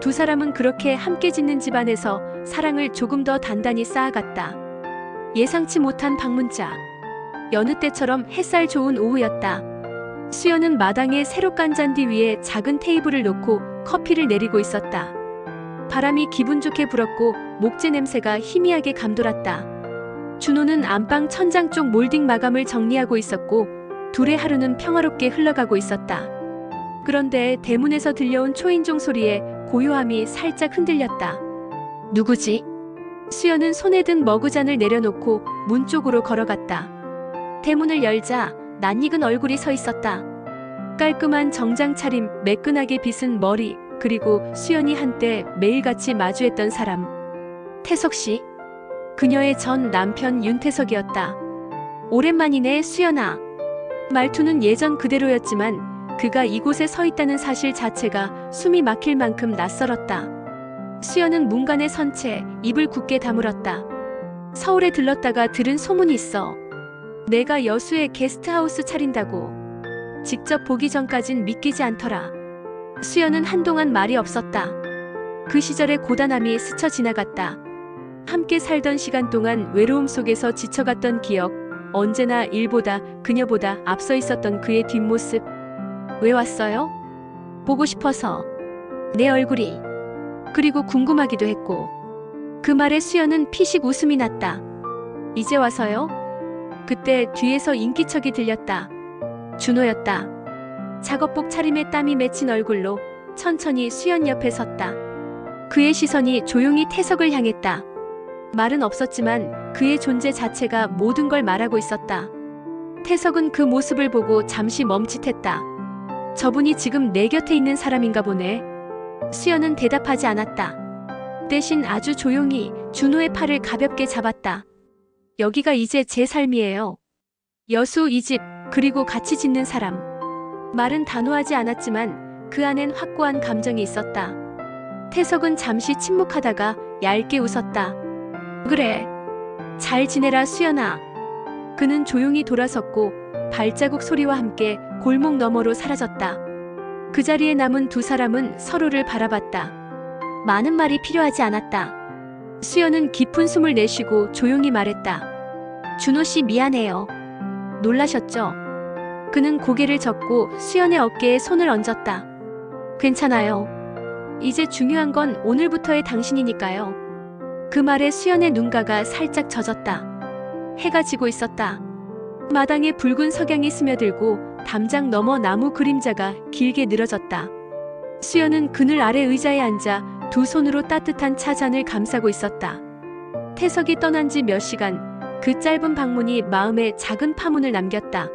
두 사람은 그렇게 함께 짓는 집안에서 사랑을 조금 더 단단히 쌓아갔다. 예상치 못한 방문자. 여느 때처럼 햇살 좋은 오후였다. 수연은 마당에 새로 깐 잔디 위에 작은 테이블을 놓고 커피를 내리고 있었다. 바람이 기분 좋게 불었고 목재 냄새가 희미하게 감돌았다. 준호는 안방 천장 쪽 몰딩 마감을 정리하고 있었고 둘의 하루는 평화롭게 흘러가고 있었다. 그런데 대문에서 들려온 초인종 소리에 고요함이 살짝 흔들렸다. 누구지? 수연은 손에 든 머그잔을 내려놓고 문 쪽으로 걸어갔다. 대문을 열자 낯익은 얼굴이 서 있었다. 깔끔한 정장 차림, 매끈하게 빗은 머리, 그리고 수연이 한때 매일같이 마주했던 사람. 태석 씨. 그녀의 전 남편 윤태석이었다. 오랜만이네, 수연아. 말투는 예전 그대로였지만 그가 이곳에 서 있다는 사실 자체가 숨이 막힐 만큼 낯설었다. 수연은 문간에 선 채 입을 굳게 다물었다. 서울에 들렀다가 들은 소문이 있어. 내가 여수에 게스트하우스 차린다고. 직접 보기 전까진 믿기지 않더라. 수연은 한동안 말이 없었다. 그 시절의 고단함이 스쳐 지나갔다. 함께 살던 시간 동안 외로움 속에서 지쳐갔던 기억, 언제나 일보다 그녀보다 앞서 있었던 그의 뒷모습. 왜 왔어요? 보고 싶어서. 내 얼굴이. 그리고 궁금하기도 했고. 그 말에 수연은 피식 웃음이 났다. 이제 와서요? 그때 뒤에서 인기척이 들렸다. 준호였다. 작업복 차림에 땀이 맺힌 얼굴로 천천히 수연 옆에 섰다. 그의 시선이 조용히 태석을 향했다. 말은 없었지만 그의 존재 자체가 모든 걸 말하고 있었다. 태석은 그 모습을 보고 잠시 멈칫했다. 저분이 지금 내 곁에 있는 사람인가 보네. 수연은 대답하지 않았다. 대신 아주 조용히 준호의 팔을 가볍게 잡았다. 여기가 이제 제 삶이에요. 여수 이 집, 그리고 같이 짓는 사람. 말은 단호하지 않았지만 그 안엔 확고한 감정이 있었다. 태석은 잠시 침묵하다가 얇게 웃었다. 그래. 잘 지내라, 수연아. 그는 조용히 돌아섰고 발자국 소리와 함께 골목 너머로 사라졌다. 그 자리에 남은 두 사람은 서로를 바라봤다. 많은 말이 필요하지 않았다. 수연은 깊은 숨을 내쉬고 조용히 말했다. 준호 씨 미안해요. 놀라셨죠? 그는 고개를 젓고 수연의 어깨에 손을 얹었다. 괜찮아요. 이제 중요한 건 오늘부터의 당신이니까요. 그 말에 수연의 눈가가 살짝 젖었다. 해가 지고 있었다. 마당에 붉은 석양이 스며들고 담장 너머 나무 그림자가 길게 늘어졌다. 수연은 그늘 아래 의자에 앉아 두 손으로 따뜻한 차잔을 감싸고 있었다. 태석이 떠난 지 몇 시간, 그 짧은 방문이 마음에 작은 파문을 남겼다.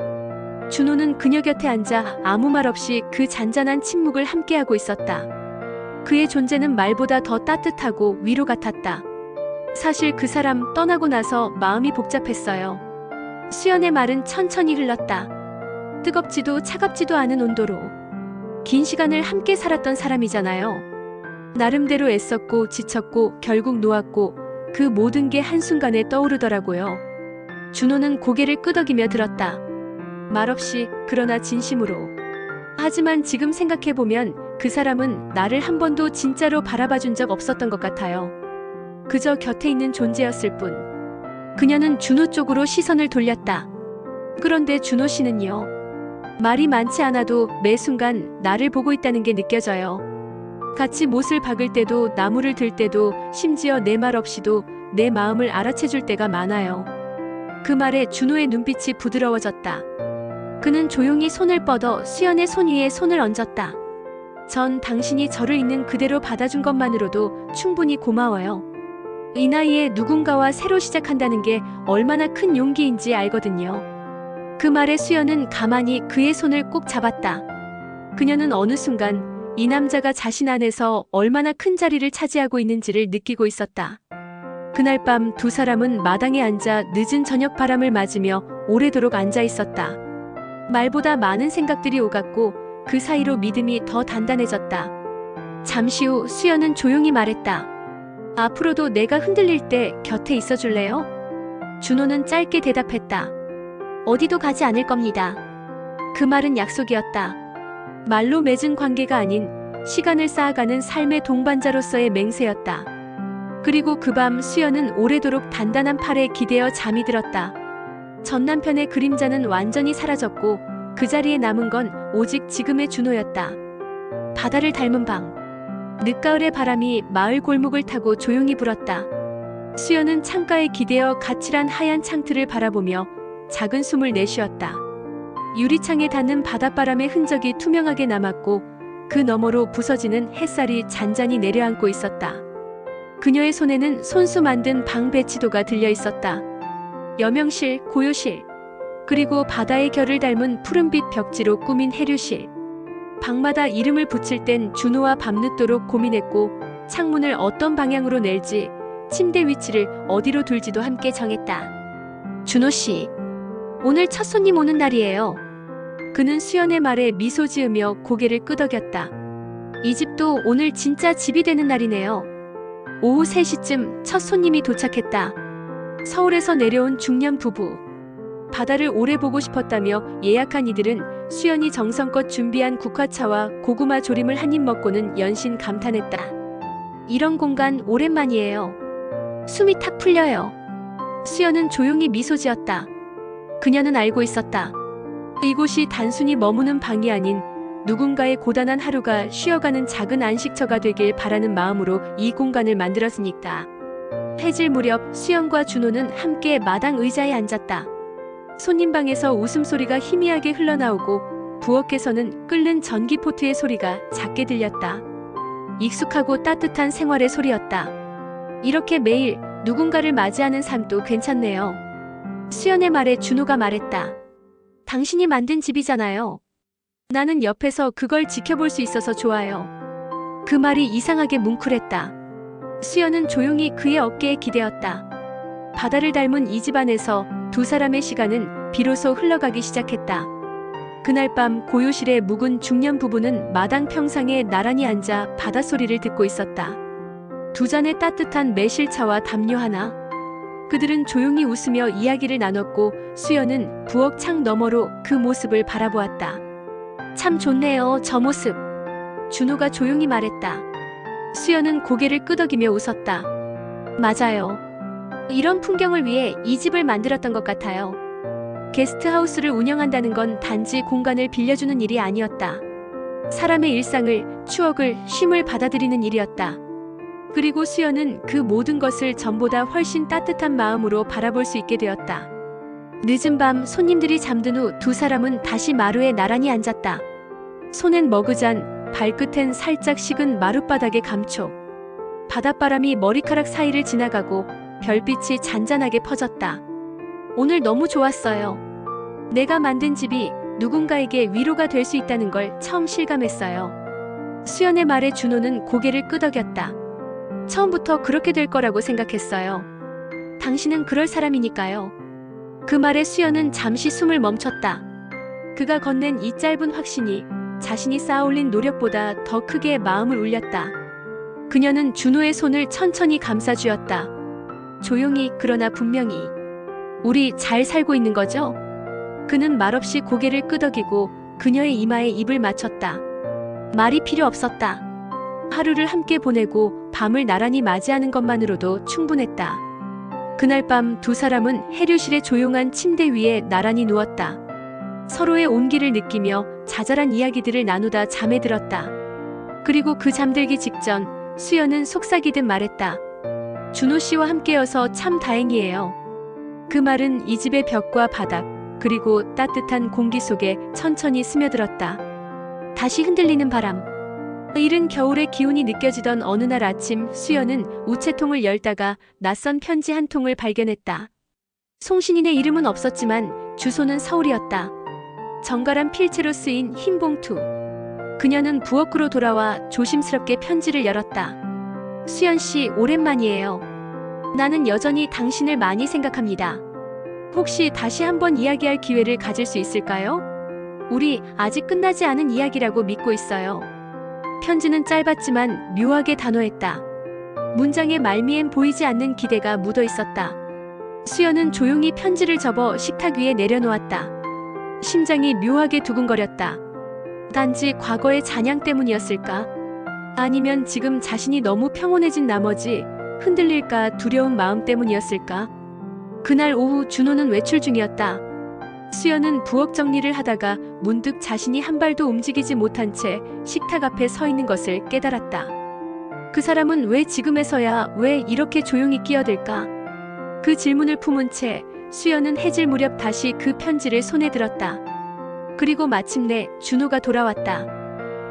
준호는 그녀 곁에 앉아 아무 말 없이 그 잔잔한 침묵을 함께하고 있었다. 그의 존재는 말보다 더 따뜻하고 위로 같았다. 사실 그 사람 떠나고 나서 마음이 복잡했어요. 수연의 말은 천천히 흘렀다. 뜨겁지도 차갑지도 않은 온도로. 긴 시간을 함께 살았던 사람이잖아요. 나름대로 애썼고 지쳤고 결국 놓았고 그 모든 게 한순간에 떠오르더라고요. 준호는 고개를 끄덕이며 들었다. 말없이 그러나 진심으로. 하지만 지금 생각해보면 그 사람은 나를 한 번도 진짜로 바라봐준 적 없었던 것 같아요. 그저 곁에 있는 존재였을 뿐. 그녀는 준호 쪽으로 시선을 돌렸다. 그런데 준호 씨는요? 말이 많지 않아도 매 순간 나를 보고 있다는 게 느껴져요. 같이 못을 박을 때도 나무를 들 때도 심지어 내 말 없이도 내 마음을 알아채줄 때가 많아요. 그 말에 준호의 눈빛이 부드러워졌다. 그는 조용히 손을 뻗어 수연의 손 위에 손을 얹었다. 전 당신이 저를 있는 그대로 받아준 것만으로도 충분히 고마워요. 이 나이에 누군가와 새로 시작한다는 게 얼마나 큰 용기인지 알거든요. 그 말에 수연은 가만히 그의 손을 꼭 잡았다. 그녀는 어느 순간 이 남자가 자신 안에서 얼마나 큰 자리를 차지하고 있는지를 느끼고 있었다. 그날 밤 두 사람은 마당에 앉아 늦은 저녁 바람을 맞으며 오래도록 앉아 있었다. 말보다 많은 생각들이 오갔고 그 사이로 믿음이 더 단단해졌다. 잠시 후 수연은 조용히 말했다. 앞으로도 내가 흔들릴 때 곁에 있어줄래요? 준호는 짧게 대답했다. 어디도 가지 않을 겁니다. 그 말은 약속이었다. 말로 맺은 관계가 아닌 시간을 쌓아가는 삶의 동반자로서의 맹세였다. 그리고 그 밤 수연은 오래도록 단단한 팔에 기대어 잠이 들었다. 전 남편의 그림자는 완전히 사라졌고 그 자리에 남은 건 오직 지금의 준호였다. 바다를 닮은 방. 늦가을의 바람이 마을 골목을 타고 조용히 불었다. 수연은 창가에 기대어 가칠한 하얀 창틀을 바라보며 작은 숨을 내쉬었다. 유리창에 닿는 바닷바람의 흔적이 투명하게 남았고 그 너머로 부서지는 햇살이 잔잔히 내려앉고 있었다. 그녀의 손에는 손수 만든 방 배치도가 들려 있었다. 여명실, 고요실, 그리고 바다의 결을 닮은 푸른빛 벽지로 꾸민 해류실. 방마다 이름을 붙일 땐 준호와 밤늦도록 고민했고 창문을 어떤 방향으로 낼지, 침대 위치를 어디로 둘지도 함께 정했다. 준호 씨, 오늘 첫 손님 오는 날이에요. 그는 수연의 말에 미소 지으며 고개를 끄덕였다. 이 집도 오늘 진짜 집이 되는 날이네요. 오후 3시쯤 첫 손님이 도착했다. 서울에서 내려온 중년 부부. 바다를 오래 보고 싶었다며 예약한 이들은 수연이 정성껏 준비한 국화차와 고구마 조림을 한 입 먹고는 연신 감탄했다. 이런 공간 오랜만이에요. 숨이 탁 풀려요. 수연은 조용히 미소 지었다. 그녀는 알고 있었다. 이곳이 단순히 머무는 방이 아닌 누군가의 고단한 하루가 쉬어가는 작은 안식처가 되길 바라는 마음으로 이 공간을 만들었으니까. 해질 무렵 수연과 준호는 함께 마당 의자에 앉았다. 손님방에서 웃음소리가 희미하게 흘러나오고 부엌에서는 끓는 전기포트의 소리가 작게 들렸다. 익숙하고 따뜻한 생활의 소리였다. 이렇게 매일 누군가를 맞이하는 삶도 괜찮네요. 수연의 말에 준호가 말했다. 당신이 만든 집이잖아요. 나는 옆에서 그걸 지켜볼 수 있어서 좋아요. 그 말이 이상하게 뭉클했다. 수연은 조용히 그의 어깨에 기대었다. 바다를 닮은 이 집안에서 두 사람의 시간은 비로소 흘러가기 시작했다. 그날 밤 고요실의 묵은 중년 부부는 마당 평상에 나란히 앉아 바닷소리를 듣고 있었다. 두 잔의 따뜻한 매실차와 담요 하나. 그들은 조용히 웃으며 이야기를 나눴고 수연은 부엌 창 너머로 그 모습을 바라보았다. 참 좋네요, 저 모습. 준호가 조용히 말했다. 수연은 고개를 끄덕이며 웃었다. 맞아요. 이런 풍경을 위해 이 집을 만들었던 것 같아요. 게스트하우스를 운영한다는 건 단지 공간을 빌려주는 일이 아니었다. 사람의 일상을, 추억을, 쉼을 받아들이는 일이었다. 그리고 수연은 그 모든 것을 전보다 훨씬 따뜻한 마음으로 바라볼 수 있게 되었다. 늦은 밤 손님들이 잠든 후 두 사람은 다시 마루에 나란히 앉았다. 손엔 머그잔, 발끝엔 살짝 식은 마룻바닥의 감촉. 바닷바람이 머리카락 사이를 지나가고 별빛이 잔잔하게 퍼졌다. 오늘 너무 좋았어요. 내가 만든 집이 누군가에게 위로가 될 수 있다는 걸 처음 실감했어요. 수연의 말에 준호는 고개를 끄덕였다. 처음부터 그렇게 될 거라고 생각했어요. 당신은 그럴 사람이니까요. 그 말에 수연은 잠시 숨을 멈췄다. 그가 건넨 이 짧은 확신이 자신이 쌓아올린 노력보다 더 크게 마음을 울렸다. 그녀는 준호의 손을 천천히 감싸주었다. 조용히 그러나 분명히. 우리 잘 살고 있는 거죠? 그는 말없이 고개를 끄덕이고 그녀의 이마에 입을 맞췄다. 말이 필요 없었다. 하루를 함께 보내고 밤을 나란히 맞이하는 것만으로도 충분했다. 그날 밤 두 사람은 해류실의 조용한 침대 위에 나란히 누웠다. 서로의 온기를 느끼며 자잘한 이야기들을 나누다 잠에 들었다. 그리고 그 잠들기 직전 수연은 속삭이듯 말했다. 준호 씨와 함께여서 참 다행이에요. 그 말은 이 집의 벽과 바닥, 그리고 따뜻한 공기 속에 천천히 스며들었다. 다시 흔들리는 바람. 이른 겨울의 기운이 느껴지던 어느 날 아침 수연은 우체통을 열다가 낯선 편지 한 통을 발견했다. 송신인의 이름은 없었지만 주소는 서울이었다. 정갈한 필체로 쓰인 흰 봉투. 그녀는 부엌으로 돌아와 조심스럽게 편지를 열었다. 수연 씨, 오랜만이에요. 나는 여전히 당신을 많이 생각합니다. 혹시 다시 한번 이야기할 기회를 가질 수 있을까요? 우리 아직 끝나지 않은 이야기라고 믿고 있어요. 편지는 짧았지만 묘하게 단호했다. 문장의 말미엔 보이지 않는 기대가 묻어 있었다. 수연은 조용히 편지를 접어 식탁 위에 내려놓았다. 심장이 묘하게 두근거렸다. 단지 과거의 잔향 때문이었을까? 아니면 지금 자신이 너무 평온해진 나머지 흔들릴까 두려운 마음 때문이었을까? 그날 오후 준호는 외출 중이었다. 수연은 부엌 정리를 하다가 문득 자신이 한 발도 움직이지 못한 채 식탁 앞에 서 있는 것을 깨달았다. 그 사람은 왜 지금에서야 왜 이렇게 조용히 끼어들까? 그 질문을 품은 채 수연은 해질 무렵 다시 그 편지를 손에 들었다. 그리고 마침내 준호가 돌아왔다.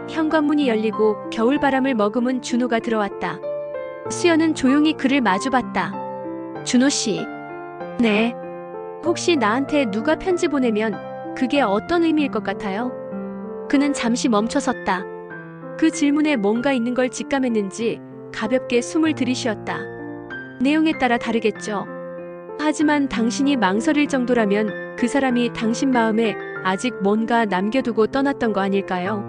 현관문이 열리고 겨울바람을 머금은 준호가 들어왔다. 수연은 조용히 그를 마주봤다. 준호 씨. 네. 혹시 나한테 누가 편지 보내면 그게 어떤 의미일 것 같아요? 그는 잠시 멈춰섰다. 그 질문에 뭔가 있는 걸 직감했는지 가볍게 숨을 들이쉬었다. 내용에 따라 다르겠죠. 하지만 당신이 망설일 정도라면 그 사람이 당신 마음에 아직 뭔가 남겨두고 떠났던 거 아닐까요?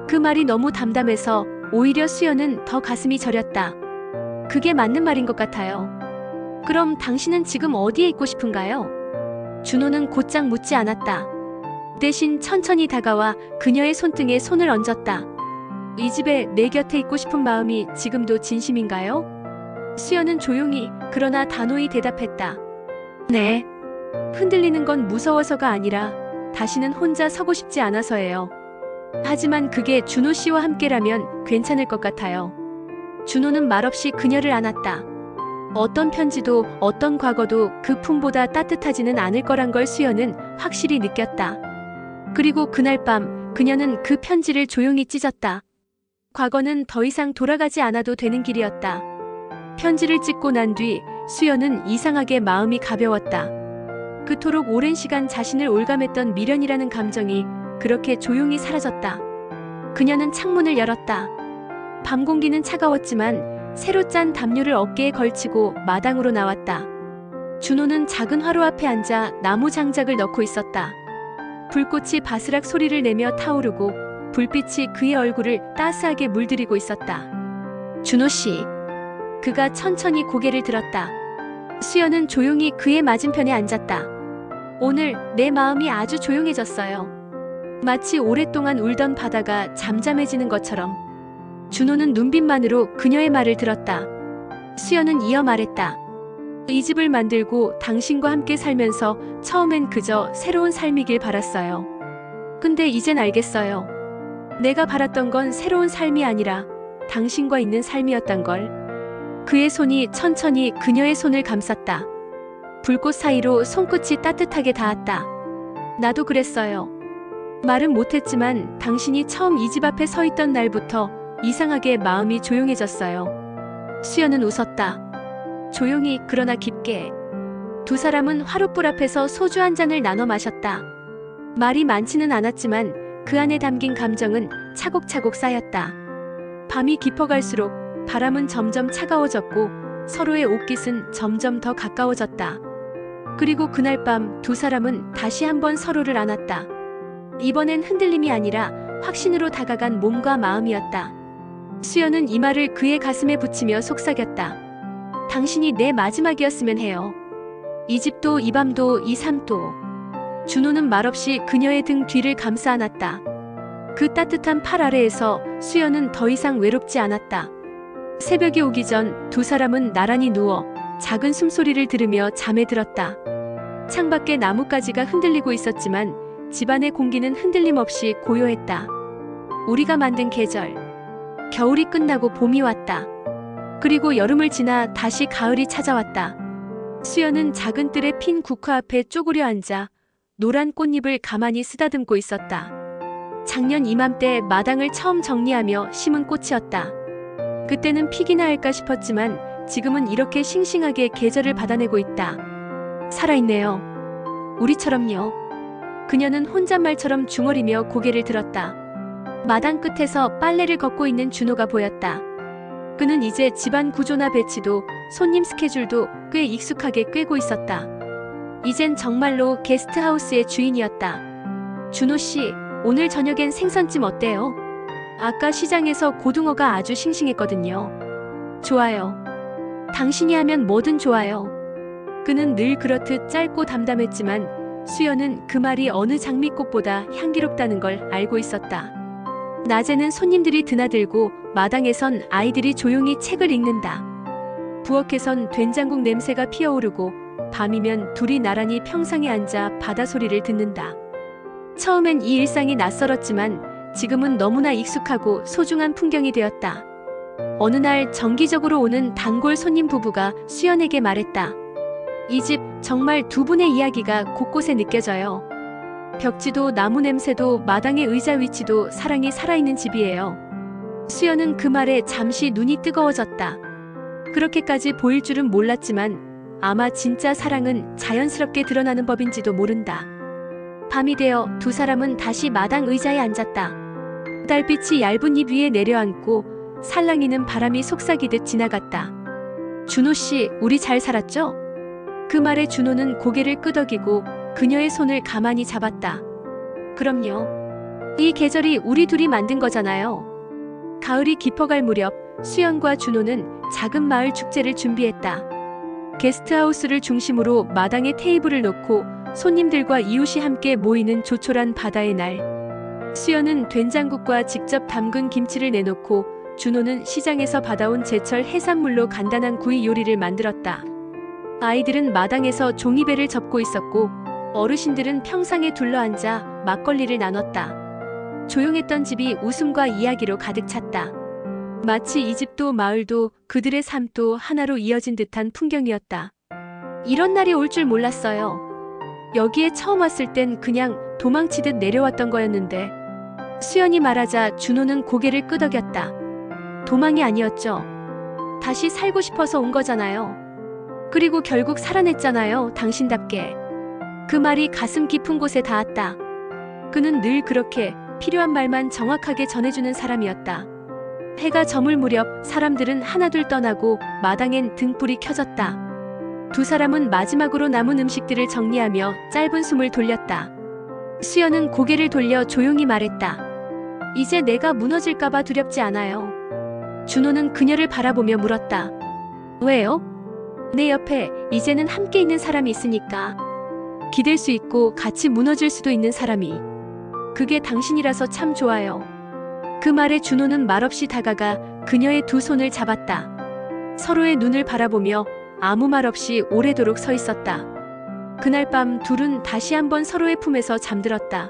그 말이 너무 담담해서 오히려 수연은 더 가슴이 저렸다. 그게 맞는 말인 것 같아요. 그럼 당신은 지금 어디에 있고 싶은가요? 준호는 곧장 묻지 않았다. 대신 천천히 다가와 그녀의 손등에 손을 얹었다. 이 집에 내 곁에 있고 싶은 마음이 지금도 진심인가요? 수연은 조용히 그러나 단호히 대답했다. 네. 흔들리는 건 무서워서가 아니라 다시는 혼자 서고 싶지 않아서예요. 하지만 그게 준호 씨와 함께라면 괜찮을 것 같아요. 준호는 말없이 그녀를 안았다. 어떤 편지도 어떤 과거도 그 품보다 따뜻하지는 않을 거란 걸 수연은 확실히 느꼈다. 그리고 그날 밤 그녀는 그 편지를 조용히 찢었다. 과거는 더 이상 돌아가지 않아도 되는 길이었다. 편지를 찍고 난 뒤 수연은 이상하게 마음이 가벼웠다. 그토록 오랜 시간 자신을 올감했던 미련이라는 감정이 그렇게 조용히 사라졌다. 그녀는 창문을 열었다. 밤 공기는 차가웠지만 새로 짠 담요를 어깨에 걸치고 마당으로 나왔다. 준호는 작은 화로 앞에 앉아 나무 장작을 넣고 있었다. 불꽃이 바스락 소리를 내며 타오르고 불빛이 그의 얼굴을 따스하게 물들이고 있었다. 준호 씨. 그가 천천히 고개를 들었다. 수연은 조용히 그의 맞은편에 앉았다. 오늘 내 마음이 아주 조용해졌어요. 마치 오랫동안 울던 바다가 잠잠해지는 것처럼. 준호는 눈빛만으로 그녀의 말을 들었다. 수연은 이어 말했다. 이 집을 만들고 당신과 함께 살면서 처음엔 그저 새로운 삶이길 바랐어요. 근데 이젠 알겠어요. 내가 바랐던 건 새로운 삶이 아니라 당신과 있는 삶이었단 걸. 그의 손이 천천히 그녀의 손을 감쌌다. 불꽃 사이로 손끝이 따뜻하게 닿았다. 나도 그랬어요. 말은 못했지만 당신이 처음 이 집 앞에 서 있던 날부터 이상하게 마음이 조용해졌어요. 수연은 웃었다. 조용히 그러나 깊게. 두 사람은 화롯불 앞에서 소주 한 잔을 나눠 마셨다. 말이 많지는 않았지만 그 안에 담긴 감정은 차곡차곡 쌓였다. 밤이 깊어갈수록 바람은 점점 차가워졌고 서로의 옷깃은 점점 더 가까워졌다. 그리고 그날 밤 두 사람은 다시 한번 서로를 안았다. 이번엔 흔들림이 아니라 확신으로 다가간 몸과 마음이었다. 수연은 이 말을 그의 가슴에 붙이며 속삭였다. 당신이 내 마지막이었으면 해요. 이 집도 이 밤도 이 삶도. 준호는 말없이 그녀의 등 뒤를 감싸 안았다. 그 따뜻한 팔 아래에서 수연은 더 이상 외롭지 않았다. 새벽이 오기 전 두 사람은 나란히 누워 작은 숨소리를 들으며 잠에 들었다. 창밖에 나뭇가지가 흔들리고 있었지만 집안의 공기는 흔들림 없이 고요했다. 우리가 만든 계절. 겨울이 끝나고 봄이 왔다. 그리고 여름을 지나 다시 가을이 찾아왔다. 수연은 작은 뜰에 핀 국화 앞에 쪼그려 앉아 노란 꽃잎을 가만히 쓰다듬고 있었다. 작년 이맘때 마당을 처음 정리하며 심은 꽃이었다. 그때는 피기나 할까 싶었지만 지금은 이렇게 싱싱하게 계절을 받아내고 있다. 살아있네요. 우리처럼요. 그녀는 혼잣말처럼 중얼이며 고개를 들었다. 마당 끝에서 빨래를 걷고 있는 준호가 보였다. 그는 이제 집안 구조나 배치도 손님 스케줄도 꽤 익숙하게 꿰고 있었다. 이젠 정말로 게스트하우스의 주인이었다. 준호 씨, 오늘 저녁엔 생선찜 어때요? 아까 시장에서 고등어가 아주 싱싱했거든요. 좋아요. 당신이 하면 뭐든 좋아요. 그는 늘 그렇듯 짧고 담담했지만 수연은 그 말이 어느 장미꽃보다 향기롭다는 걸 알고 있었다. 낮에는 손님들이 드나들고 마당에선 아이들이 조용히 책을 읽는다. 부엌에선 된장국 냄새가 피어오르고 밤이면 둘이 나란히 평상에 앉아 바다 소리를 듣는다. 처음엔 이 일상이 낯설었지만 지금은 너무나 익숙하고 소중한 풍경이 되었다. 어느 날 정기적으로 오는 단골 손님 부부가 수연에게 말했다. 이 집 정말 두 분의 이야기가 곳곳에 느껴져요. 벽지도 나무 냄새도 마당의 의자 위치도 사랑이 살아있는 집이에요. 수연은 그 말에 잠시 눈이 뜨거워졌다. 그렇게까지 보일 줄은 몰랐지만 아마 진짜 사랑은 자연스럽게 드러나는 법인지도 모른다. 밤이 되어 두 사람은 다시 마당 의자에 앉았다. 달빛이 얇은 잎 위에 내려앉고 살랑이는 바람이 속삭이듯 지나갔다. 준호 씨, 우리 잘 살았죠? 그 말에 준호는 고개를 끄덕이고 그녀의 손을 가만히 잡았다. 그럼요. 이 계절이 우리 둘이 만든 거잖아요. 가을이 깊어갈 무렵 수연과 준호는 작은 마을 축제를 준비했다. 게스트하우스를 중심으로 마당에 테이블을 놓고 손님들과 이웃이 함께 모이는 조촐한 바다의 날. 수연은 된장국과 직접 담근 김치를 내놓고 준호는 시장에서 받아온 제철 해산물로 간단한 구이 요리를 만들었다. 아이들은 마당에서 종이배를 접고 있었고 어르신들은 평상에 둘러앉아 막걸리를 나눴다. 조용했던 집이 웃음과 이야기로 가득 찼다. 마치 이 집도 마을도 그들의 삶도 하나로 이어진 듯한 풍경이었다. 이런 날이 올 줄 몰랐어요. 여기에 처음 왔을 땐 그냥 도망치듯 내려왔던 거였는데. 수연이 말하자 준호는 고개를 끄덕였다. 도망이 아니었죠. 다시 살고 싶어서 온 거잖아요. 그리고 결국 살아냈잖아요, 당신답게. 그 말이 가슴 깊은 곳에 닿았다. 그는 늘 그렇게 필요한 말만 정확하게 전해주는 사람이었다. 해가 저물 무렵 사람들은 하나둘 떠나고 마당엔 등불이 켜졌다. 두 사람은 마지막으로 남은 음식들을 정리하며 짧은 숨을 돌렸다. 수연은 고개를 돌려 조용히 말했다. 이제 내가 무너질까봐 두렵지 않아요. 준호는 그녀를 바라보며 물었다. 왜요? 내 옆에 이제는 함께 있는 사람이 있으니까. 기댈 수 있고 같이 무너질 수도 있는 사람이. 그게 당신이라서 참 좋아요. 그 말에 준호는 말없이 다가가 그녀의 두 손을 잡았다. 서로의 눈을 바라보며 아무 말 없이 오래도록 서 있었다. 그날 밤 둘은 다시 한번 서로의 품에서 잠들었다.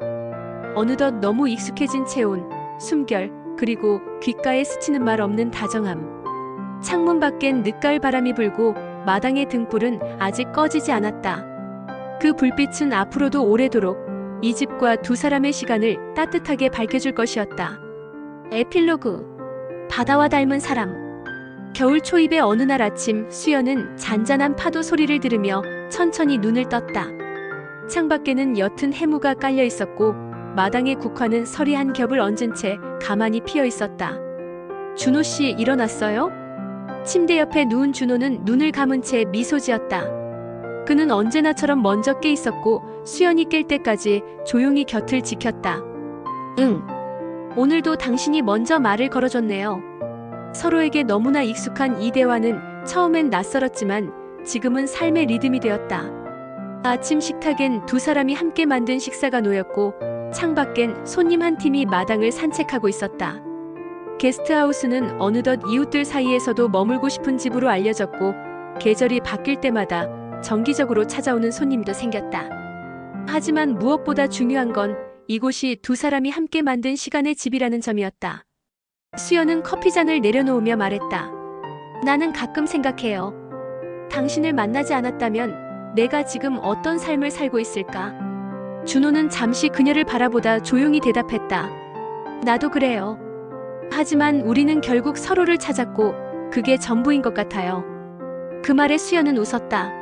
어느덧 너무 익숙해진 체온, 숨결, 그리고 귓가에 스치는 말 없는 다정함. 창문 밖엔 늦가을 바람이 불고 마당의 등불은 아직 꺼지지 않았다. 그 불빛은 앞으로도 오래도록 이 집과 두 사람의 시간을 따뜻하게 밝혀줄 것이었다. 에필로그. 바다와 닮은 사람. 겨울 초입의 어느 날 아침 수연은 잔잔한 파도 소리를 들으며 천천히 눈을 떴다. 창밖에는 옅은 해무가 깔려 있었고 마당에 국화는 서리 한 겹을 얹은 채 가만히 피어 있었다. 준호 씨 일어났어요? 침대 옆에 누운 준호는 눈을 감은 채 미소 지었다. 그는 언제나처럼 먼저 깨 있었고 수연이 깰 때까지 조용히 곁을 지켰다. 응. 오늘도 당신이 먼저 말을 걸어줬네요. 서로에게 너무나 익숙한 이 대화는 처음엔 낯설었지만 지금은 삶의 리듬이 되었다. 아침 식탁엔 두 사람이 함께 만든 식사가 놓였고 창밖엔 손님 한 팀이 마당을 산책하고 있었다. 게스트하우스는 어느덧 이웃들 사이에서도 머물고 싶은 집으로 알려졌고 계절이 바뀔 때마다 정기적으로 찾아오는 손님도 생겼다. 하지만 무엇보다 중요한 건 이곳이 두 사람이 함께 만든 시간의 집이라는 점이었다. 수연은 커피잔을 내려놓으며 말했다. 나는 가끔 생각해요. 당신을 만나지 않았다면 내가 지금 어떤 삶을 살고 있을까? 준호는 잠시 그녀를 바라보다 조용히 대답했다. 나도 그래요. 하지만 우리는 결국 서로를 찾았고 그게 전부인 것 같아요. 그 말에 수연은 웃었다.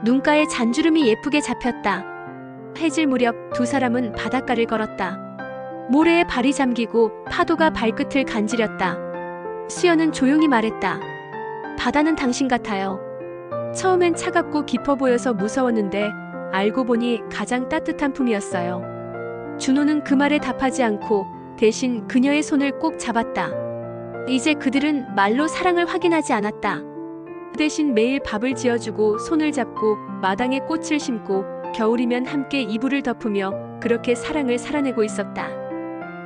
눈가에 잔주름이 예쁘게 잡혔다. 해질 무렵 두 사람은 바닷가를 걸었다. 모래에 발이 잠기고 파도가 발끝을 간지렸다. 수연은 조용히 말했다. 바다는 당신 같아요. 처음엔 차갑고 깊어 보여서 무서웠는데 알고 보니 가장 따뜻한 품이었어요. 준호는 그 말에 답하지 않고 대신 그녀의 손을 꼭 잡았다. 이제 그들은 말로 사랑을 확인하지 않았다. 대신 매일 밥을 지어주고 손을 잡고 마당에 꽃을 심고 겨울이면 함께 이불을 덮으며 그렇게 사랑을 살아내고 있었다.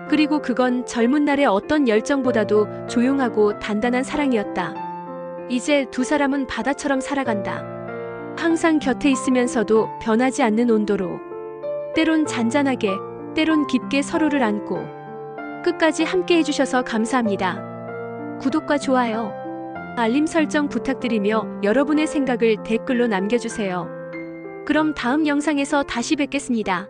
그리고 그건 젊은 날의 어떤 열정보다도 조용하고 단단한 사랑이었다. 이제 두 사람은 바다처럼 살아간다. 항상 곁에 있으면서도 변하지 않는 온도로. 때론 잔잔하게, 때론 깊게 서로를 안고. 끝까지 함께 해주셔서 감사합니다. 구독과 좋아요, 알림 설정 부탁드리며 여러분의 생각을 댓글로 남겨주세요. 그럼 다음 영상에서 다시 뵙겠습니다.